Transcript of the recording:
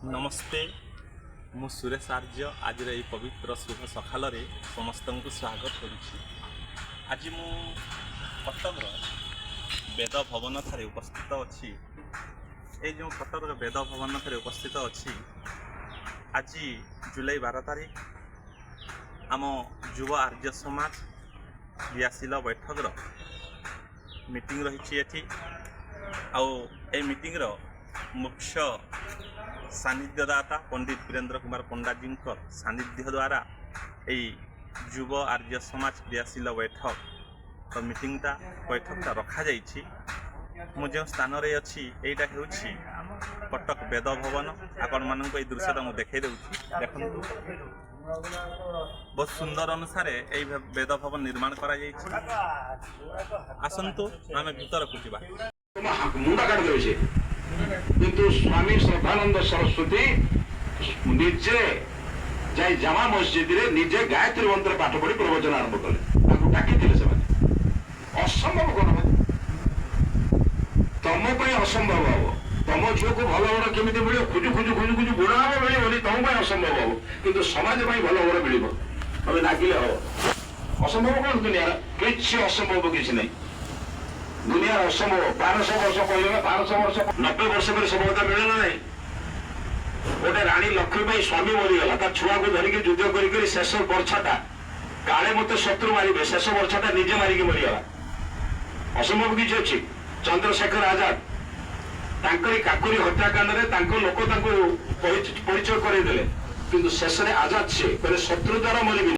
नमस्ते मु सुरेश आर्य आज ये पवित्र शुभ सकाल समस्त को स्वागत करुच्ची। आज मु कटक वेद भवन ठारे उपस्थित अच्छी। ये जो कटक वेद भवन ठारे उपस्थित अच्छी आज जुलाई 12 तारीख आम युवा आर्य समाज क्रियाशील बैठक मीटिंग रही। मीटिंग मुख्य सानिध्यदाता पंडित वीरेंद्र कुमार पंडा जी सानिध्य द्वारा युव आर्य समाज क्रियाशील बैठक मीटिंगटा बैठकटा रखा जाइछि। मु जो स्थान रे अच्छी एटा हेउछि कटक वेद भवन। आपण मानक ए दृश्यटा मु देखै देउछि। देखंतु बहुत सुंदर अनुसार ए वेद भवन निर्माण करा जाइछि। आसंतु आमे भीतर को जिबा। मुंडा काट देउछि किंतु स्वामी श्रद्धानंद सरस्वती निजे जाई जामा मस्जिद रे निजे गायत्री मंत्र पाठ पढ़ी प्रवचन आरंभ कले। डाकिथिले से असंभव कोन तम पे असंभव हो। तम झील को भल बड़ केमी मिल खुजु खुजु खुजु खुजु बुढ़ा हम मिले तुम असंभव हो किंतु समाज भल बड़ मिल तमें डाकिले हम असंभव कौन दुनिया किसी असंभव किसी नहीं। दुनिया असंभव 1200 वर्ष कहले 1200 वर्ष 90 वर्ष पर सफलता मिले ना नहीं। गोटे रानी लक्ष्मीबाई स्वामी मरीगला ता छुआ को धरिक युद्ध करी शेष वर्षाटा काले मत शत्रु मारे शेष वर्षाटा निजे मारिक मरीगला। असंभव किसी अच्छी। चंद्रशेखर आजाद तांकरी काकुरी हत्याकांड में लोक परिचय करदेले किंतु शेष आजाद से शत्रु द्वारा मरी